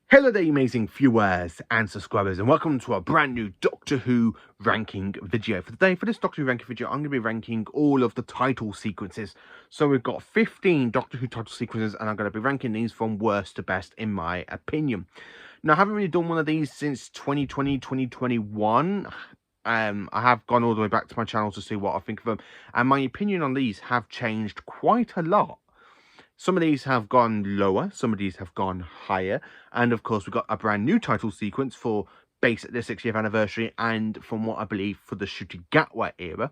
Hello there, you amazing viewers and subscribers, and welcome to a brand new Doctor Who ranking video. For today, for this Doctor Who ranking video, I'm going to be ranking all of the title sequences. So we've got 15 Doctor Who title sequences, and I'm going to be ranking these from worst to best, in my opinion. Now, I haven't really done one of these since 2020, 2021. I have gone all the way back to my channel to see what I think of them, and my opinion on these have changed quite a lot. Some of these have gone lower, some of these have gone higher, and of course we've got a brand new title sequence for base at the 60th anniversary, and from what I believe for the Ncuti Gatwa era,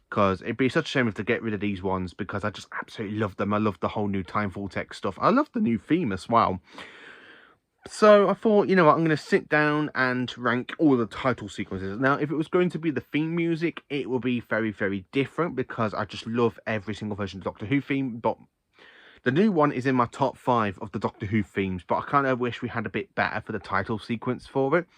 because it'd be such a shame if to get rid of these ones, because I just absolutely love them. I love the whole new Time Vortex stuff. I love the new theme as well. So I thought, you know what, I'm going to sit down and rank all the title sequences. Now, if it was going to be the theme music, it will be very, very different, because I just love every single version of the Doctor Who theme, but the new one is in my top 5 of the Doctor Who themes, but I kind of wish we had a bit better for the title sequence for it.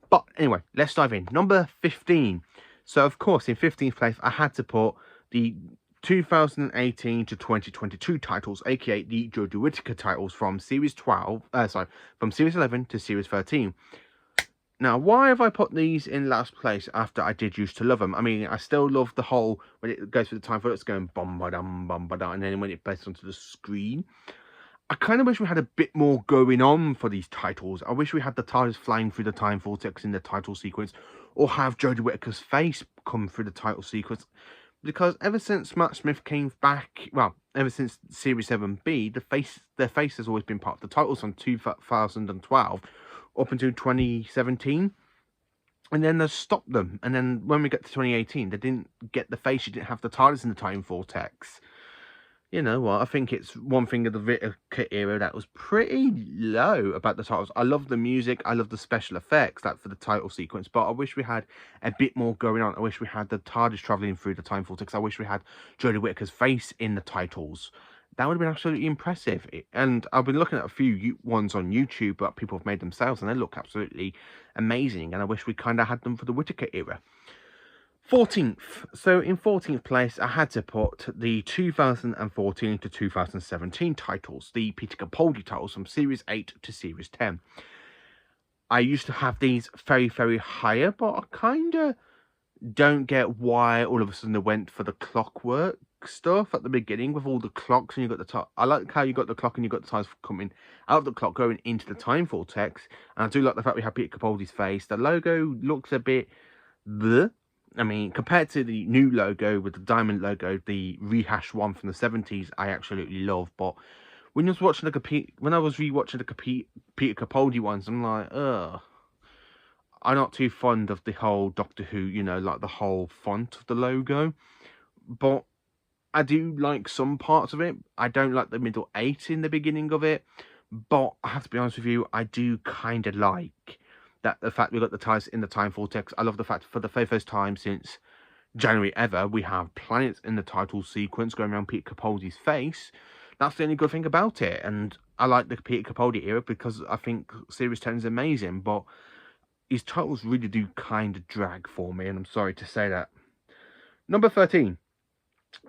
But anyway, let's dive in. Number 15. So, of course, in 15th place, I had to put the 2018 to 2022 titles, aka the Jodie Whittaker titles from Series 11 to Series 13. Now, why have I put these in last place after I did used to love them? I mean, I still love the whole, when it goes through the time for it's going bum-ba-dum, bum-ba-dum, and then when it plays onto the screen. I kind of wish we had a bit more going on for these titles. I wish we had the TARDIS flying through the time vortex in the title sequence, or have Jodie Whittaker's face come through the title sequence. Because ever since Matt Smith came back, well, ever since Series 7B, their face has always been part of the titles from 2012 up until 2017, and then they stopped them. And then when we get to 2018, they didn't get the face. You didn't have the TARDIS in the time vortex. You know what? I think it's one thing of the Whittaker era that was pretty low about the titles. I love the music. I love the special effects that for the title sequence, but I wish we had a bit more going on. I wish we had the TARDIS traveling through the time vortex. I wish we had Jodie Whittaker's face in the titles. That would have been absolutely impressive. And I've been looking at a few ones on YouTube that people have made themselves, and they look absolutely amazing. And I wish we kind of had them for the Whittaker era. 14th. So in 14th place, I had to put the 2014 to 2017 titles, the Peter Capaldi titles from Series 8 to Series 10. I used to have these very, very higher, but I kind of don't get why all of a sudden they went for the clockwork stuff at the beginning with all the clocks, and you got the top. I like how you got the clock and you got the times coming out of the clock going into the time vortex, and I do like the fact we have Peter Capaldi's face. The logo looks a bit bleh. I mean, compared to the new logo with the diamond logo, the rehashed one from the 70s, I absolutely love. But when I was watching rewatching the Peter Capaldi ones, I'm like, ugh. I'm not too fond of the whole Doctor Who, you know, like the whole font of the logo. But I do like some parts of it. I don't like the middle 8 in the beginning of it. But I have to be honest with you, I do kind of like that the fact we got the ties in the time vortex. I love the fact for the very first time since January ever, we have planets in the title sequence going around Peter Capaldi's face. That's the only good thing about it. And I like the Peter Capaldi era because I think Series 10 is amazing, but his titles really do kind of drag for me, and I'm sorry to say that. Number 13.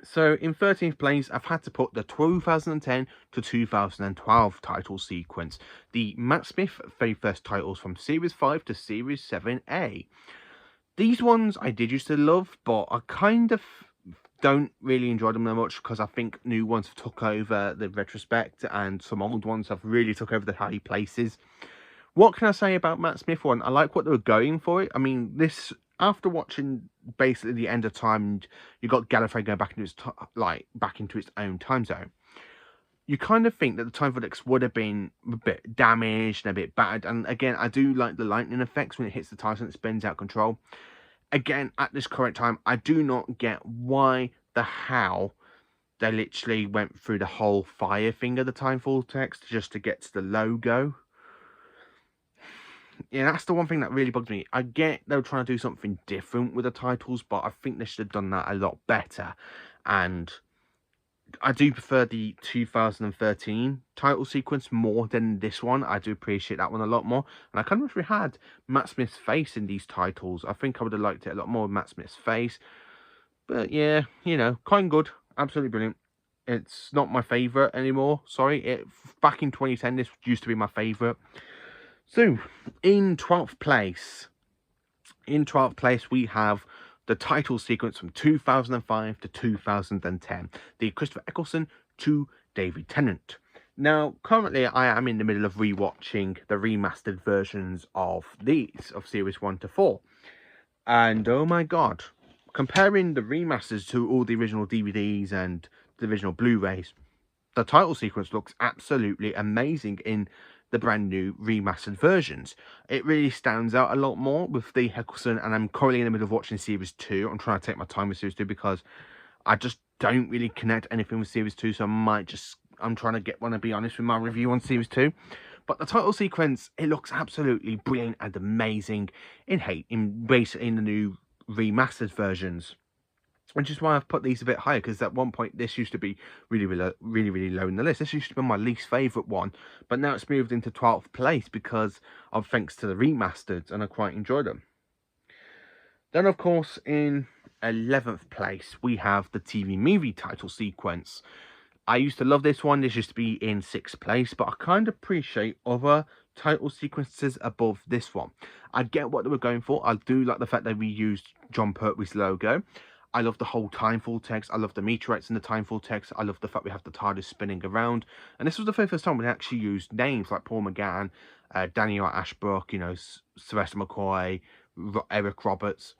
So in 13th place, I've had to put the 2010 to 2012 title sequence, the Matt Smith very first titles from Series 5 to Series 7A. These ones I did used to love, but I kind of don't really enjoy them that much because I think new ones have took over the retrospect, and some old ones have really took over the high places. What can I say about Matt Smith one? I like what they were going for it. I mean, this, after watching basically the end of time, and you got Gallifrey going back into its own time zone. You kind of think that the time vortex would have been a bit damaged and a bit bad. And again, I do like the lightning effects when it hits the TARDIS and it spins out of control. Again, at this current time, I do not get why the hell they literally went through the whole fire thing of the time vortex just to get to the logo. Yeah, that's the one thing that really bugs me. I get they were trying to do something different with the titles, but I think they should have done that a lot better. And I do prefer the 2013 title sequence more than this one. I do appreciate that one a lot more. And I kind of wish we had Matt Smith's face in these titles. I think I would have liked it a lot more with Matt Smith's face. But yeah, you know, quite good. Absolutely brilliant. It's not my favourite anymore. Sorry. Back in 2010, this used to be my favourite. So, in 12th place, we have the title sequence from 2005 to 2010, the Christopher Eccleston to David Tennant. Now, currently, I am in the middle of rewatching the remastered versions of these, of Series 1 to 4. And oh my god, comparing the remasters to all the original DVDs and the original Blu-rays, the title sequence looks absolutely amazing in the brand new remastered versions. It really stands out a lot more with the Eccleston, and I'm currently in the middle of watching Series 2. I'm trying to take my time with Series 2 because I just don't really connect anything with Series 2, so I'm trying to want to be honest with my review on Series 2. But the title sequence, it looks absolutely brilliant and amazing in basically in the new remastered versions. Which is why I've put these a bit higher, because at one point this used to be really low in the list. This used to be my least favourite one, but now it's moved into 12th place because of thanks to the remastered, and I quite enjoy them. Then, of course, in 11th place, we have the TV movie title sequence. I used to love this one. This used to be in 6th place, but I kind of appreciate other title sequences above this one. I get what they were going for. I do like the fact that we used Jon Pertwee's logo. I love the whole time vortex. I love the meteorites in the time vortex. I love the fact we have the TARDIS spinning around. And this was the very first time we actually used names like Paul McGann, Daniel Ashbrook, Sylvester McCoy, Eric Roberts.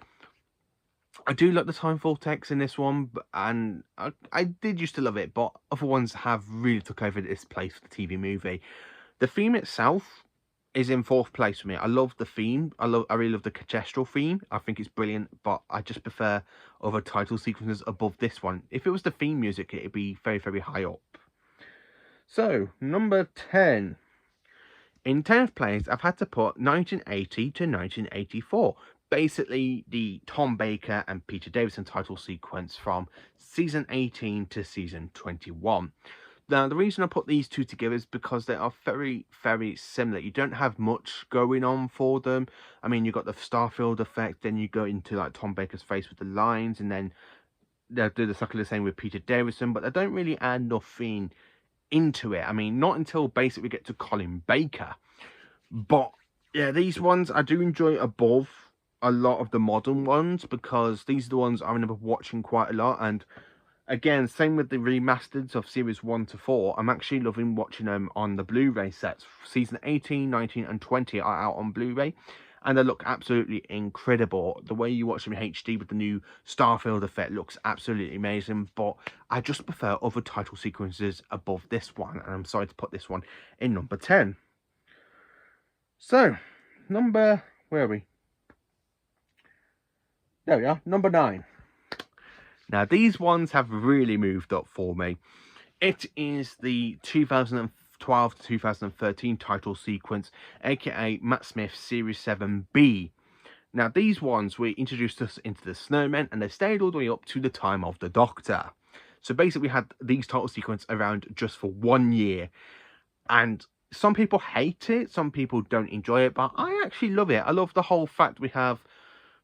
I do like the time vortex in this one, and I did used to love it, but other ones have really took over this place for the TV movie. The theme itself is in 4th place for me. I love the theme. I really love the orchestral theme. I think it's brilliant, but I just prefer other title sequences above this one. If it was the theme music, it'd be very, very high up. So, number 10. In 10th place, I've had to put 1980 to 1984. Basically, the Tom Baker and Peter Davison title sequence from season 18 to season 21. Now, the reason I put these two together is because they are very, very similar. You don't have much going on for them. I mean, you've got the Starfield effect, then you go into like Tom Baker's face with the lines, and then they'll do exactly the same with Peter Davison, but they don't really add nothing into it. I mean, not until basically we get to Colin Baker. But yeah, these ones I do enjoy above a lot of the modern ones, because these are the ones I remember watching quite a lot. And again, same with the remasters of series 1 to 4. I'm actually loving watching them on the Blu-ray sets. Season 18, 19 and 20 are out on Blu-ray, and they look absolutely incredible. The way you watch them in HD with the new Starfield effect looks absolutely amazing, but I just prefer other title sequences above this one, and I'm sorry to put this one in number 10. So, where are we? There we are, number 9. Now, these ones have really moved up for me. It is the 2012 to 2013 title sequence, aka Matt Smith's Series 7B. Now, these ones were introduced us into the Snowmen, and they stayed all the way up to the time of the Doctor. So basically, we had these title sequence around just for 1 year. And some people hate it, some people don't enjoy it, but I actually love it. I love the whole fact we have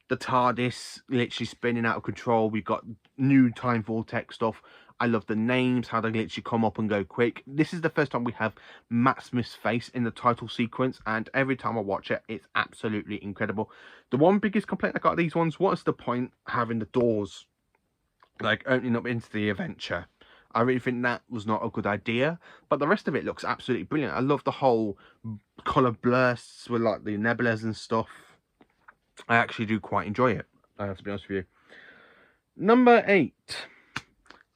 the TARDIS literally spinning out of control. We've got new time vortex stuff. I love the names, how they literally come up and go quick. This is the first time we have Matt Smith's face in the title sequence, and every time I watch it, it's absolutely incredible. The one biggest complaint I got of these ones, what's the point having the doors like opening up into the adventure? I really think that was not a good idea, but the rest of it looks absolutely brilliant. I love the whole colour bursts with like the nebulas and stuff. I actually do quite enjoy it, to be honest with you. Number 8.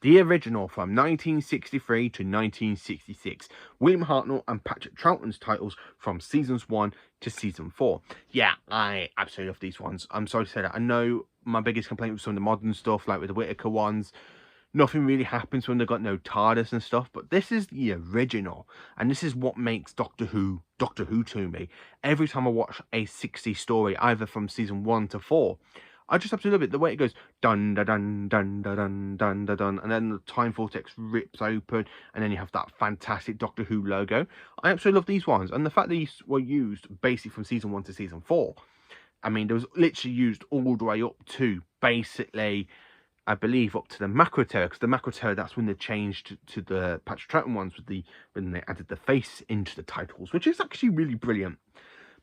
The original from 1963 to 1966. William Hartnell and Patrick Troughton's titles from seasons 1 to season 4. Yeah, I absolutely love these ones. I'm sorry to say that. I know my biggest complaint with some of the modern stuff, like with the Whittaker ones, nothing really happens when they've got no TARDIS and stuff, but this is the original, and this is what makes Doctor Who to me. Every time I watch a 60s story, either from season 1 to 4, I just absolutely love it. The way it goes, dun da dun dun da dun dun da dun, and then the time vortex rips open, and then you have that fantastic Doctor Who logo. I absolutely love these ones, and the fact that these were used basically from season 1 to season 4. I mean, there was literally used all the way up to basically, I believe, up to the Macro Terror, because the Macro Terror, that's when they changed to the Patrick Troughton ones when they added the face into the titles, which is actually really brilliant.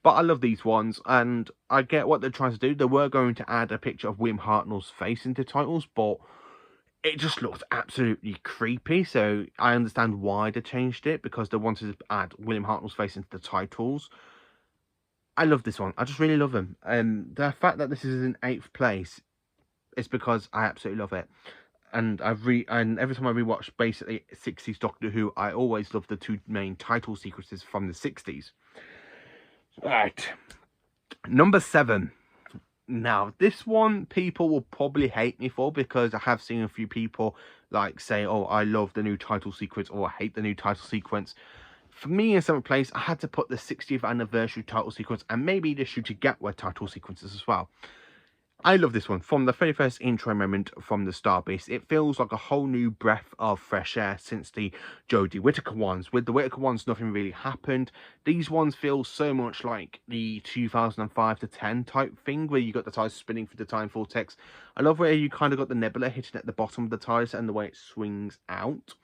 But I love these ones, and I get what they're trying to do. They were going to add a picture of William Hartnell's face into titles, but it just looks absolutely creepy. So I understand why they changed it, because they wanted to add William Hartnell's face into the titles. I love this one. I just really love him. And the fact that this is in 8th place is because I absolutely love it. And and every time I rewatch basically 60s Doctor Who, I always love the two main title sequences from the 60s. Right. Number 7. Now, this one people will probably hate me for, because I have seen a few people like say, oh, I love the new title sequence, or I hate the new title sequence. For me, in 7th place, I had to put the 60th anniversary title sequence and maybe the Shooter Gatwa title sequences as well. I love this one. From the very first intro moment from the Starbase, it feels like a whole new breath of fresh air since the Jodie Whittaker ones. With the Whittaker ones, nothing really happened. These ones feel so much like the 2005 to 10 type thing, where you got the TIEs spinning through the time vortex. I love where you kind of got the nebula hitting at the bottom of the TIEs and the way it swings out.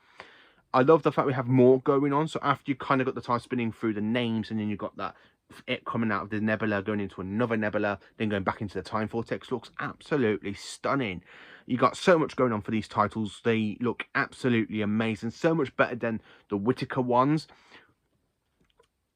I love the fact we have more going on. So after you kind of got the TIE spinning through the names, and then you got that it coming out of the nebula, going into another nebula, then going back into the time vortex, looks absolutely stunning. You got so much going on for these titles. They look absolutely amazing. So much better than the Whittaker ones.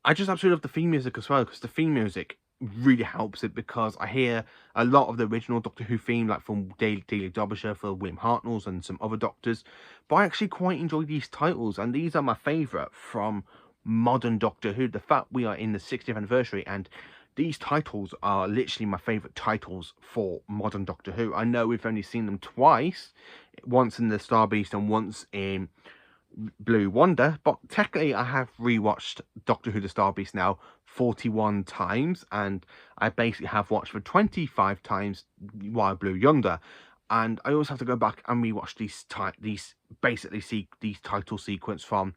I just absolutely love the theme music as well, because the theme music really helps it, because I hear a lot of the original Doctor Who theme, like from Daily Derbyshire for William Hartnell's and some other Doctors, but I actually quite enjoy these titles, and these are my favourite from modern Doctor Who. The fact we are in the 60th anniversary and these titles are literally my favourite titles for modern Doctor Who. I know we've only seen them twice, once in the Starbeast and once in Blue Wonder, but technically I have rewatched Doctor Who the Starbase now 41 times, and I basically have watched for 25 times while Blue Yonder, and I always have to go back and rewatch these title sequence from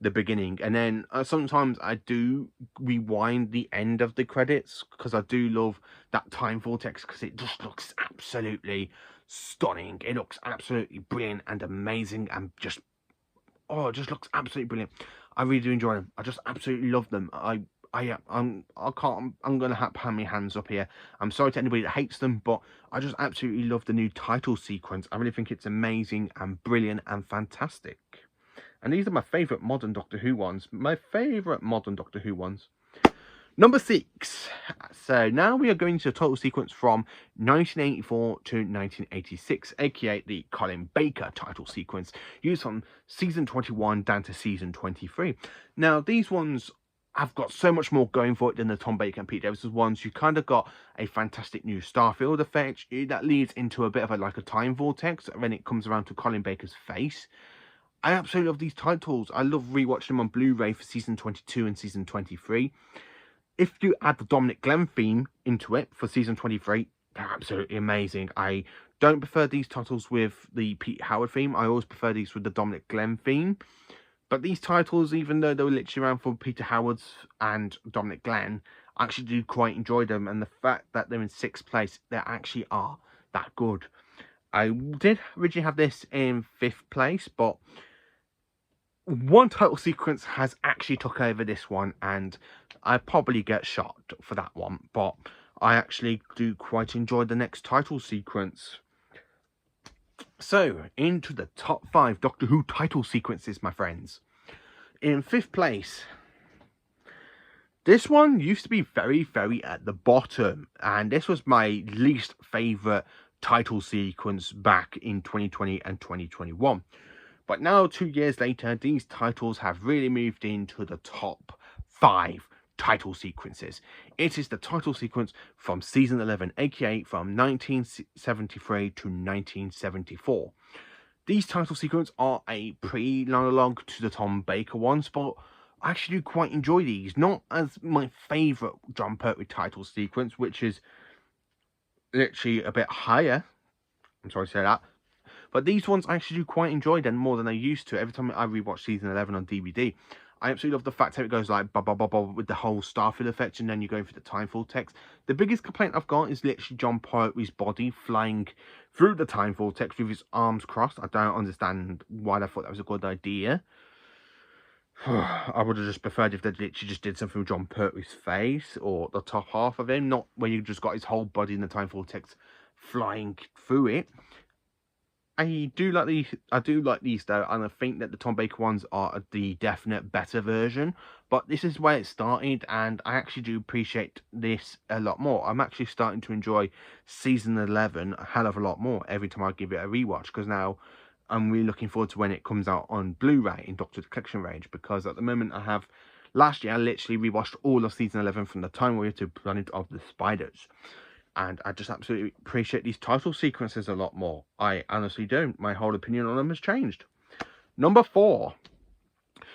the beginning, and then sometimes I do rewind the end of the credits, because I do love that time vortex, because it just looks absolutely stunning. It looks absolutely brilliant and amazing, and just it just looks absolutely brilliant. I really do enjoy them. I just absolutely love them. I'm gonna have my hands up here. I'm sorry to anybody that hates them, but I just absolutely love the new title sequence. I really think it's amazing and brilliant and fantastic. And these are my favourite modern Doctor Who ones. Number 6. So now we are going to a title sequence from 1984 to 1986, aka the Colin Baker title sequence, used from season 21 down to season 23. Now, these ones have got so much more going for it than the Tom Baker and Pete Davis ones. You kind of got a fantastic new Starfield effect that leads into a bit of a time vortex when it comes around to Colin Baker's face. I absolutely love these titles. I love rewatching them on Blu-ray for season 22 and season 23. If you add the Dominic Glenn theme into it for season 23, they're absolutely amazing. I don't prefer these titles with the Pete Howard theme. I always prefer these with the Dominic Glenn theme. But these titles, even though they were literally around for Peter Howard's and Dominic Glenn, I actually do quite enjoy them. And the fact that they're in 6th place, they actually are that good. I did originally have this in 5th place, but one title sequence has actually took over this one, and I probably get shot for that one, but I actually do quite enjoy the next title sequence. So, into the top 5 Doctor Who title sequences, my friends. In 5th place, this one used to be very, very at the bottom, and this was my least favourite title sequence back in 2020 and 2021. But now, 2 years later, these titles have really moved into the top 5 title sequences. It is the title sequence from season 11, aka from 1973 to 1974. These title sequences are a pre-monologue to the Tom Baker ones, but I actually do quite enjoy these. Not as my favourite Jon Pertwee title sequence, which is literally a bit higher. I'm sorry to say that. But these ones I actually do quite enjoy them more than I used to. Every time I rewatch season 11 on DVD, I absolutely love the fact how it goes like ba ba ba ba with the whole Starfield effect, and then you're going for the time vortex. The biggest complaint I've got is literally Jon Pertwee's body flying through the time vortex with his arms crossed. I don't understand why I thought that was a good idea. I would have just preferred if they literally just did something with John Pertwee's face or the top half of him, not where you just got his whole body in the time vortex flying through it. I do like these though, and I think that the Tom Baker ones are the definite better version. But this is where it started, and I actually do appreciate this a lot more. I'm actually starting to enjoy season 11 a hell of a lot more every time I give it a rewatch, because now I'm really looking forward to when it comes out on Blu-ray in Doctor Collection range. Because at the moment last year I literally rewatched all of season 11 from the Time Warrior to Planet of the Spiders. And I just absolutely appreciate these title sequences a lot more. I honestly do. My whole opinion on them has changed. Number 4.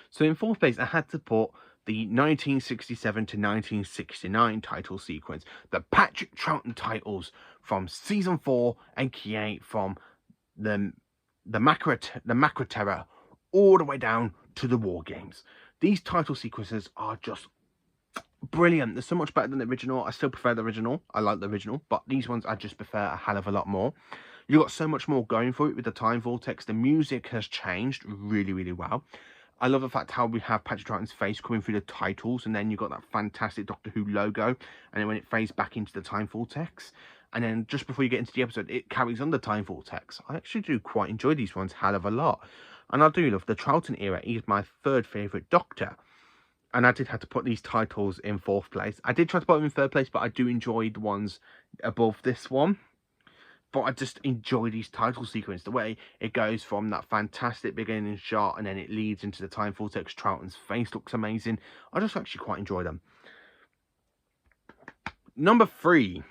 So in 4th place, I had to put the 1967 to 1969 title sequence. The Patrick Troughton titles from Season 4, aka from the Macra Terror, all the way down to the War Games. These title sequences are just brilliant. They're so much better than the original. I still prefer the original. I like the original, but these ones I just prefer a hell of a lot more. You've got so much more going for it with the time vortex. The music has changed really, really well. I love the fact how we have Patrick Troughton's face coming through the titles, and then you've got that fantastic Doctor Who logo, and then when it fades back into the time vortex, and then just before you get into the episode, it carries on the time vortex. I actually do quite enjoy these ones hell of a lot. And I do love the Troughton era. He's my 3rd favourite Doctor. And I did have to put these titles in 4th place. I did try to put them in 3rd place, but I do enjoy the ones above this one. But I just enjoy these title sequence, the way it goes from that fantastic beginning shot and then it leads into the time vortex. Troughton's face looks amazing. I just actually quite enjoy them. Number 3.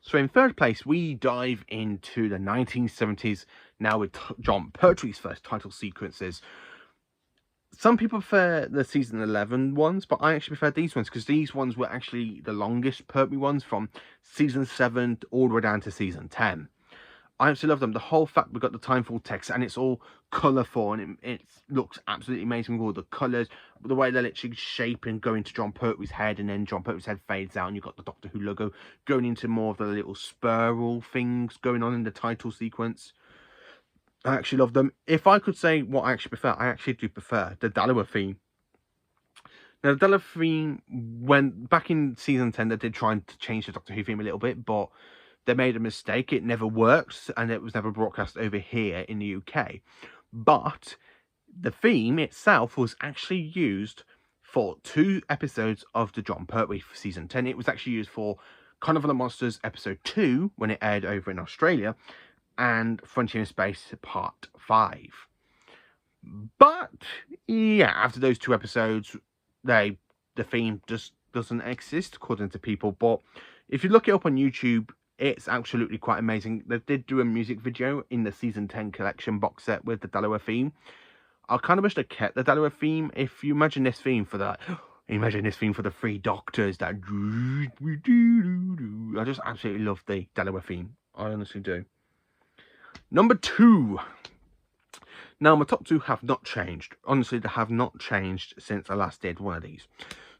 So in 3rd place, we dive into the 1970s now with John Pertwee's first title sequences. Some people prefer the season 11 ones, but I actually prefer these ones because these ones were actually the longest Pertwee ones from season 7 all the way down to season 10. I absolutely love them. The whole fact we've got the time vortex and it's all colourful and it looks absolutely amazing with all the colours, the way they're literally shaping, going to John Pertwee's head, and then John Pertwee's head fades out and you've got the Doctor Who logo going into more of the little spiral things going on in the title sequence. I actually love them. If I could say what I actually prefer, I actually do prefer the Dallowa theme. Now, the Dallowa theme, when back in season 10, they did try to change the Doctor Who theme a little bit, but they made a mistake. It never worked, and it was never broadcast over here in the UK. But the theme itself was actually used for 2 episodes of the John Pertwee for season 10. It was actually used for Carnival of Monsters episode 2 when it aired over in Australia, and Frontier in Space Part 5. But yeah, after those 2 episodes, the theme just doesn't exist according to people. But if you look it up on YouTube, it's absolutely quite amazing. They did do a music video in the season 10 collection box set with the Dallowa theme. I kind of wish they kept the Dallowa theme. If you imagine this theme for the 3 Doctors, that I just absolutely love the Dallowa theme. I honestly do. Number 2. Now, my top 2 have not changed. Honestly, they have not changed since I last did one of these.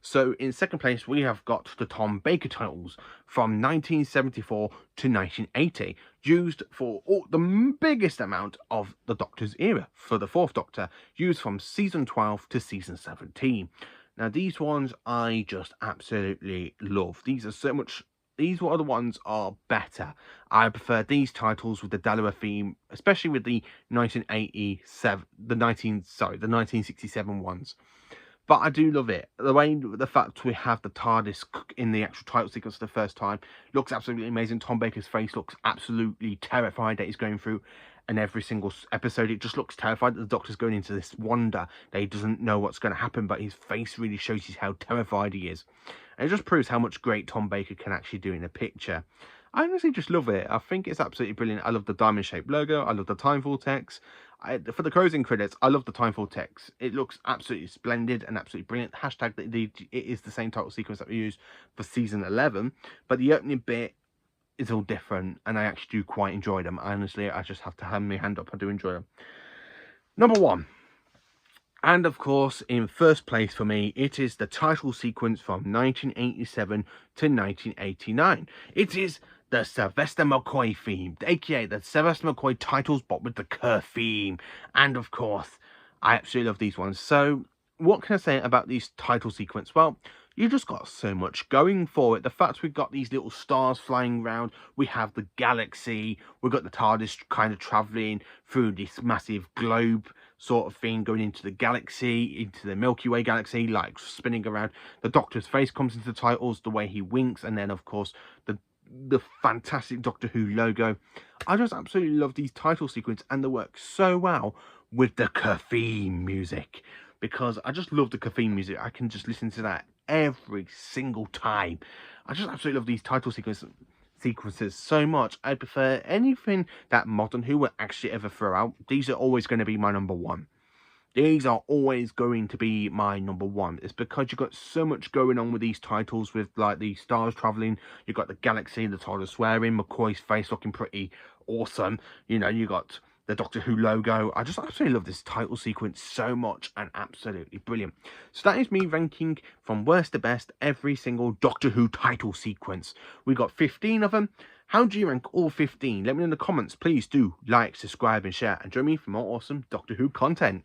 So, in 2nd place, we have got the Tom Baker titles from 1974 to 1980, used for the biggest amount of the Doctor's era. For the 4th Doctor, used from season 12 to season 17. Now, these ones I just absolutely love. These are the ones are better. I prefer these titles with the Dallowa theme, especially with the 1967 ones. But I do love it. The fact we have the TARDIS in the actual title sequence for the first time looks absolutely amazing. Tom Baker's face looks absolutely terrified that he's going through, and every single episode it just looks terrified that the Doctor's going into this wonder that he doesn't know what's going to happen, but his face really shows you how terrified he is. And it just proves how much great Tom Baker can actually do in a picture. I honestly just love it. I think it's absolutely brilliant. I love the diamond-shaped logo. I love the time vortex. For the closing credits, I love the time vortex. It looks absolutely splendid and absolutely brilliant. Hashtag that it is the same title sequence that we used for season 11, but the opening bit is all different, and I actually do quite enjoy them. Honestly, I just have to hand my hand up. I do enjoy them. Number 1. And of course, in 1st place for me, it is the title sequence from 1987 to 1989. It is the Sylvester McCoy theme, aka the Sylvester McCoy titles, but with the Kerr theme. And of course, I absolutely love these ones. So, what can I say about these title sequence? Well, you just got so much going for it. The fact we've got these little stars flying around, we have the galaxy, we've got the TARDIS kind of traveling through this massive globe sort of thing, going into the galaxy, into the Milky Way galaxy, like spinning around. The Doctor's face comes into the titles, the way he winks, and then of course the fantastic Doctor Who logo. I just absolutely love these title sequence, and they work so well with the caffeine music, because I just love the caffeine music. I can just listen to that every single time. I just absolutely love these title sequences so much. I prefer anything that Modern Who will actually ever throw out. These are always going to be my number one. These are always going to be my number one. It's because you've got so much going on with these titles, with like the stars traveling, you've got the galaxy, the TARDIS swearing, McCoy's face looking pretty awesome. You know, you got the Doctor Who logo. I just absolutely love this title sequence so much, and absolutely brilliant. So that is me ranking from worst to best every single Doctor Who title sequence. We got 15 of them. How do you rank all 15? Let me know in the comments. Please do like, subscribe and share, and join me for more awesome Doctor Who content.